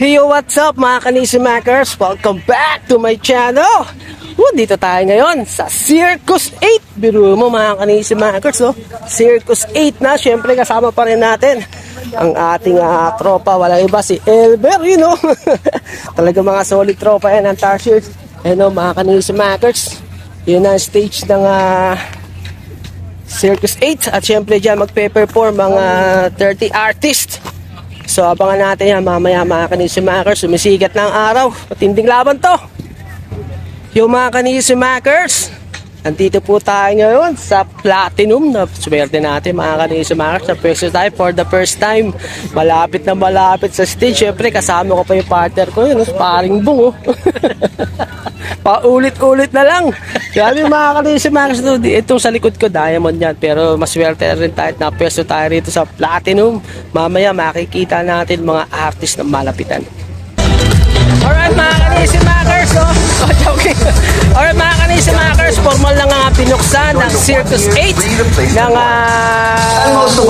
Hey, what's up mga kanisimakers? Welcome back to my channel. Dito tayo ngayon sa Circus 8. Biro mo mga kanisimakers, Circus 8 na. Siyempre kasama pa rin natin ang ating tropa. Walang iba, si Elber, Talaga mga solid tropa yan ang Tarsiers. Mga kanisimakers, yun ang stage ng Circus 8. At siyempre dyan magpe-perform mga 30 artists. So abangan natin yan mamaya mga kanisimakers. Sumisigat na ang araw. Matinding laban to. Yung mga kanisimakers, nandito po tayo ngayon sa Platinum. Swerte natin mga kanisimakers. Sa first time, for the first time. Malapit na malapit sa stage. Siyempre kasama ko pa yung partner ko yun. Paring bungo. Paulit-ulit na lang. Grabe mga kanisimakers, itong sa likod ko diamond yan, pero maswerte rin tayo na pwesto tayo rito sa Platinum. Mamaya makikita natin mga artist na malapitan. Alright mga kanisimakers, joking. Alright mga kanisimakers, formal lang nga pinuksan ng Circus 8 ng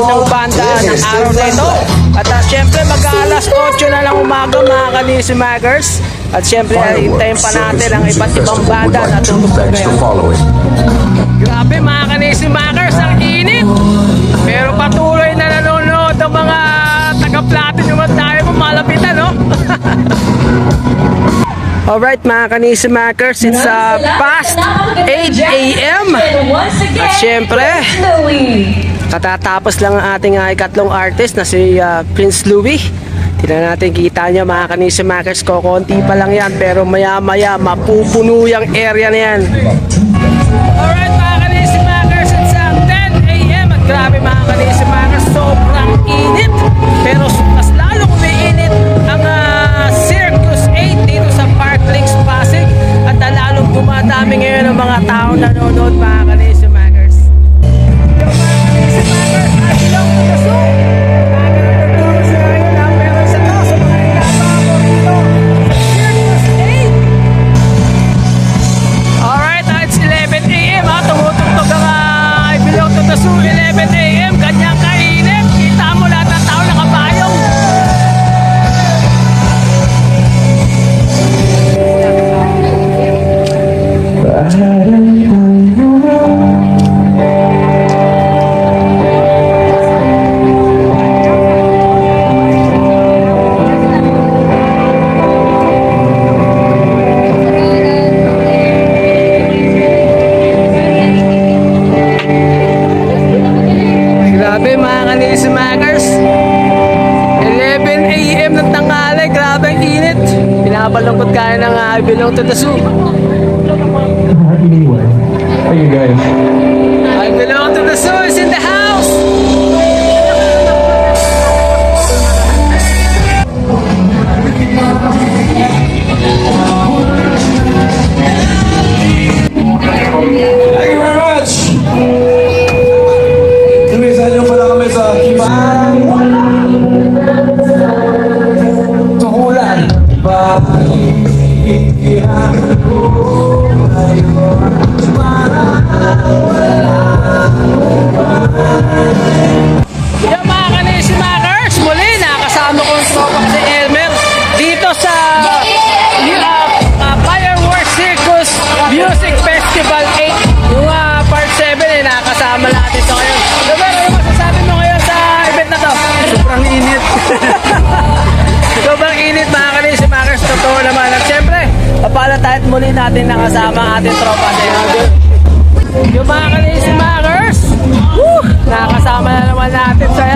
unang banda ng araw na ito. At syempre mag-aalas 8 na lang umaga mga kanisimakers. At syempre hintayin pa natin ang iba't ibang banda na tutugtog ngayon. Grabe mga kanisimakers, ang init. Pero patuloy na nanonood ang mga taga-Platinum at tayo malapitan, Alright mga kanisimakers, it's past 8 AM. At syempre katatapos lang ang ating ikatlong artist na si Prince Louie. Tignan natin, kita nyo mga kanisimakers, konti pa lang yan, pero maya maya mapupuno yung area na yan. Alright mga kanisimakers, it's 10 AM. At grabe mga kanisimakers, sobrang init. Pero mas lalong umiinit ang Circus 8 dito sa Park Links Pasig. At lalong dumadami ngayon ang mga tao na nanonood mga kanisimakers. Yung mga kanisimakers, I belong to the zoo. So 11 AM, kanyang kainit. Kita mo lahat ng tao nakabayong. Grabe mga kanisimakers, 11 AM ng tanghali, grabe ang init. Pinabalungkot kaya ng I belong to the zoo. Hey you guys. I belong to the zoo is in the house. Thank you very much. Tumisan pala kami sa Kiban. Tukulan. Bahihihan ko ngayon. Yung mga kanisimakers, muli nakasama ko ang tropa ko si Elmer dito sa Fireworks Circus Music Festival 8. Yung part 7 nakasama natin ito ngayon. Elmer, ano masasabi mo ngayon sa event na to? Sobrang init. Sobrang init mga kanisimakers, totoo naman. At syempre, papala tayo't muli natin nakasama ang ating tropa si Elmer. Yung mga kanisimakers, nakasama na naman natin sa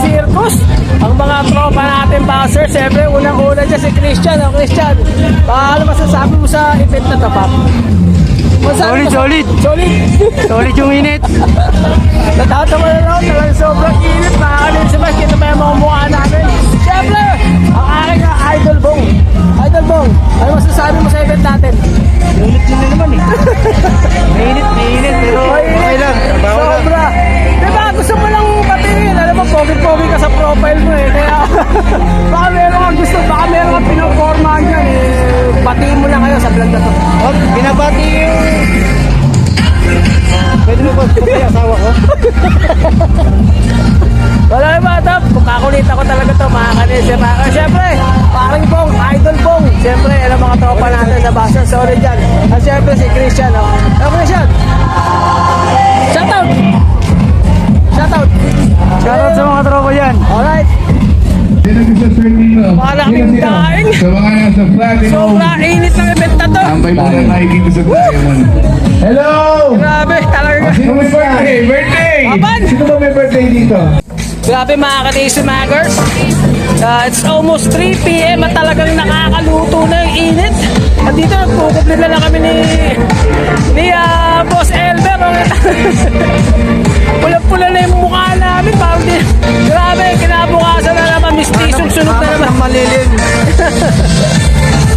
circus ang mga tropa natin bouncers. Siyempre unang-una dyan si Christian. Christian, ano masasabi mo sa event na to, Pap? Solid. Solid yung init. Natatawa na lang, talagang sobrang init mga kanisimakers. Kita ba yung mga mukha namin? Siyempre, ang aking Idol Bong. Idol Bong, ano masasabi mo sa event natin? Init na naman Mainit pero okay lang. Sobra. Diba gusto mo lang patingin? Alam mo, pogi-pogi ka sa profile mo Kaya baka meron kang gusto, baka meron kang pinapormahan dyan Batiin mo lang kayo sa vlog na to. Binabati yung... Pwede mo ba yung asawa ko? Wala naman ito. Kakulit ako talaga to mga kanisimakers. syempre si Christian, oh. Oh, Christian! Shoutout! Shoutout! Shoutout sa mga tropa dyan. Alright! Malaking daing! Sa mga nasa Platinum, Sobrang init ng event na to! tambay po na nakikita sa Diamond. Hello! Grabe, talaga! Sino may birthday? Birthday! Apan! Sino ba may birthday dito? Grabe mga ka-Tasty Makers! It's almost 3 p.m. at talagang nakakaluto na yung init. At dito nagkukumplit na lang kami ni Boss Elber. Pula-pula na yung mukha namin. Parang grabe, kinabukasan na naman. Mistisong sunod na naman. Malilim.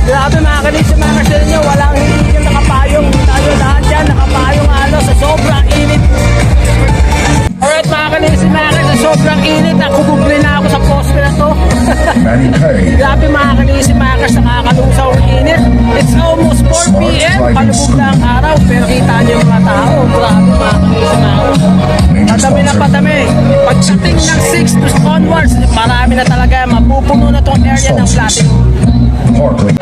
Grabe mga ka-Tasty Makers sa inyo. Walang hindi yung nakapayong. Tayo lahat dyan nakapayong sa sobrang init. Alright mga ka-Tasty Makers, sa sobrang init. Nakukumpli na ako sa poste na to. Manny Curry. Grabe mga ka-Tasty Makers, nakakalusaw ang init. It's almost 4 p.m. Palubog na ang araw, pero kita niyo yung mga tao. Grabe mga ka-Tasty Makers. Padami na padami. Pagdating ng 6 to onwards, marami na talaga. Mapupuno na tong area ng Platinum. Portland.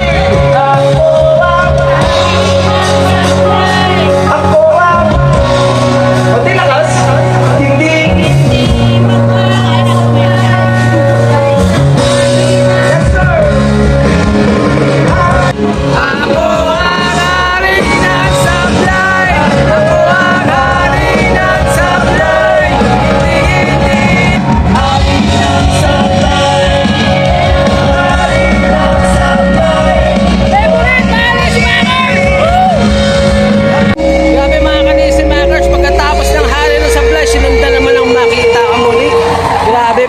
Grabe mga ka-Tasty Makers, pagkatapos ng hari ng supply, sinundan naman ang makita ka muli. Grabe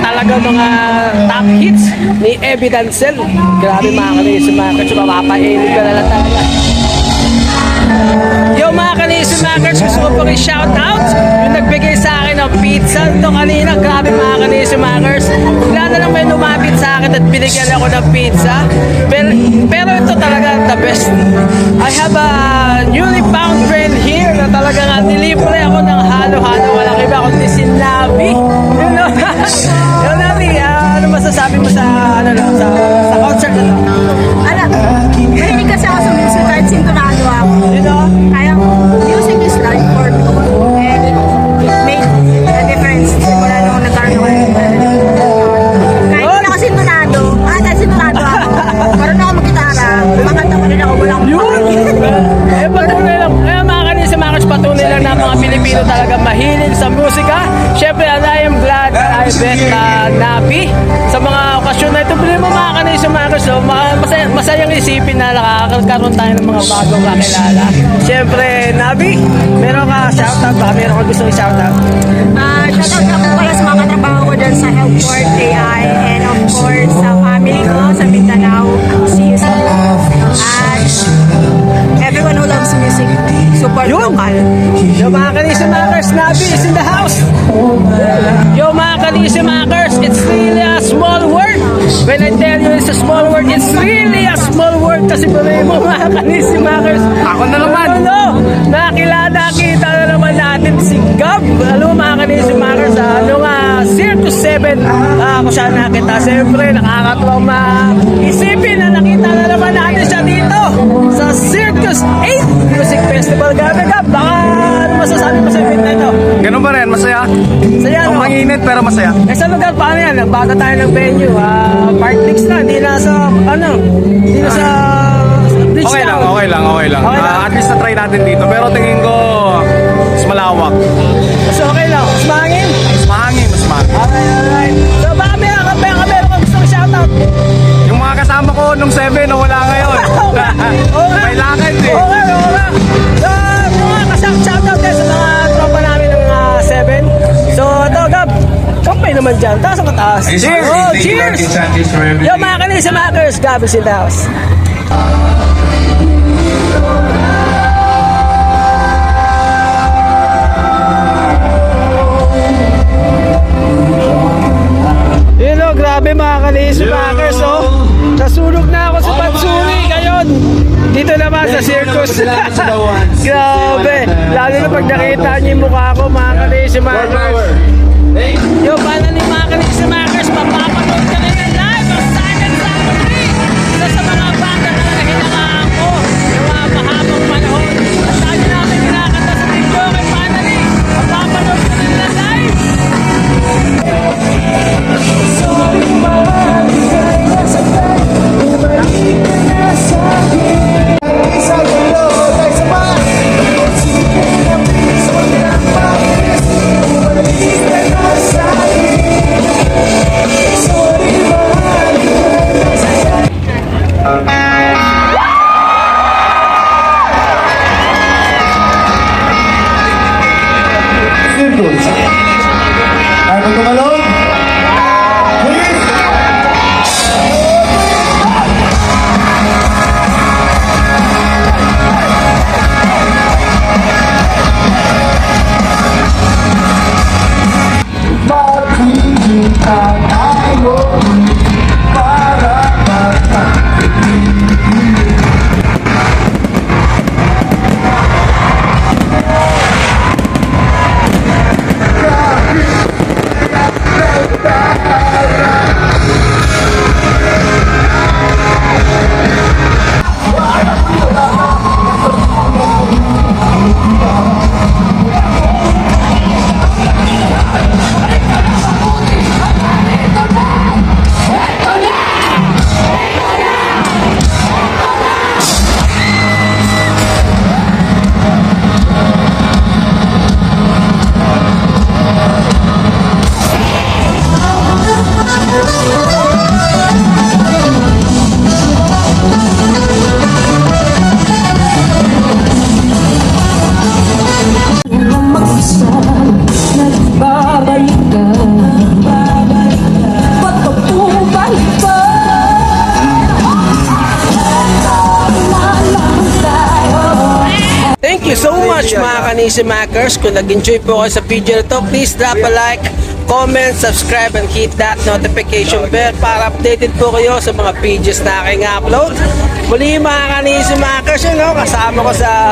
talaga mga top hits ni Evidancel. Grabe mga ka-Tasty Makers, mapapainit ka na lang talaga. Yo mga ka-Tasty Makers, gusto ko pong i-shoutout yung nagbigay sa akin ng pizza ito kanina. Grabe mga ka-Tasty Makers, wala na lang may lumapit sa akin at binigyan ako ng pizza. Pero ito talaga the best. I have a newly found friend here na talagang nilibre ako ng halo-halo. Walang iba kundi si Nabi. You know? Yo Nabi, ano masasabi mo sa sa concert na to? Alam, mahilig kasi ako sa music kahit sintonado ako. You know? Kaya music is life for me. And it made a difference simula nung nagkaroon ako ng kahit hindi ako sintonado, kahit sintonado ako, marunong ako mag-gitara, makanta pa rin ako, wala akong Patuloy lang. Mga ka-Tasty Makers, patuloy lang na mga Pilipino talaga mahilig sa musika. Siyempre, and I am glad that I met Nabi sa mga okasyon na ito. Pili mo mga ka-Tasty Makers, so, masayang isipin na nakakaroon tayo ng mga bagong kakilala. Siyempre, Nabi, meron ka shoutout? Baka meron ka gusto i-shoutout? Shoutout ako pala sa mga katrabaho ko dyan sa Helport AI and of course sa family ko sa Mindanao, see you soon. And everyone who loves music, support Yun. local. Yo mga ka-Tasty Makers, Nabi is in the house. Yo mga ka-Tasty Makers, it's really a small word. When I tell you it's a small word, it's really a small word. Kasi pala mo mga ka-Tasty Makers. Ako na naman. Nakita na naman natin si Gab. Alam mo mga ka-Tasty Makers, Circus 7 kung saan nakita. Siyempre, nakakatrauma. Isipin na nakita na naman natin siya dito sa Circus 8 Music Festival. Gabi Gab, baka ano masasabi mo sa event na ito? Ganun ba rin? Masaya? Saya, no? Manginit pero masaya. Eh, sa lugar, paano yan? Nagbago tayo ng venue. Park Mix na, hindi na sa, hindi na sa Bridge Okay lang, Town. okay lang. Okay lang. At least na-try natin dito. Pero tingin ko, mas malawak. So, okay lang. Mas mahangin. Mas mahangin, mas mahangin. Alright. So, baka meron ka gusto kong shoutout. Yung mga kasama ko nung 7 na wala ngayon. May lakad eh. Okay. So, mga shoutout din sa mga tropa namin ng 7. So, ito, Gab. Kampay naman dyan. Taas ang kataas. Cheers! Oh, cheers! Yo, mga ka-Tasty Makers, Gab is in the house. Grabe mga ka-Tasty Makers, oh. Nasunog na ako sa pansuri ngayon. Dito naman sa circus. Grabe. Lalo na pag nakita niyo yung mukha ko, mga ka-Tasty Makers. Yo, paano ni mga ka-Tasty Makers? Mapapanood ka na live ang Silent Summer 3. Isa sa mga banda na hinangaan ko. Yung mga much mga kanisi makers. Kung nag-enjoy po kayo sa video na to, please drop a like, comment, subscribe, and hit that notification bell para updated po kayo sa mga videos na aking upload. Muli mga kanisi makers, kasama ko sa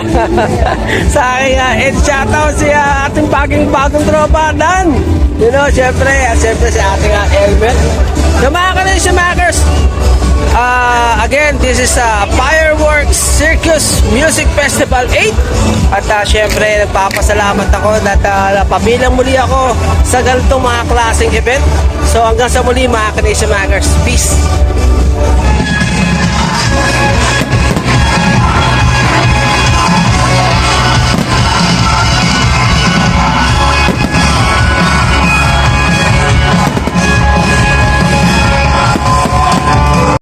sa aking shoutout si ating bagong tropa, Dan. Syempre si ating Elmer. Mga kanisi makers, again, this is Fireworks Circus Music Festival 8. At syempre, nagpapasalamat ako at napabilang muli ako sa ganitong mga klaseng event. So hanggang sa muli mga kanisi makers. Peace!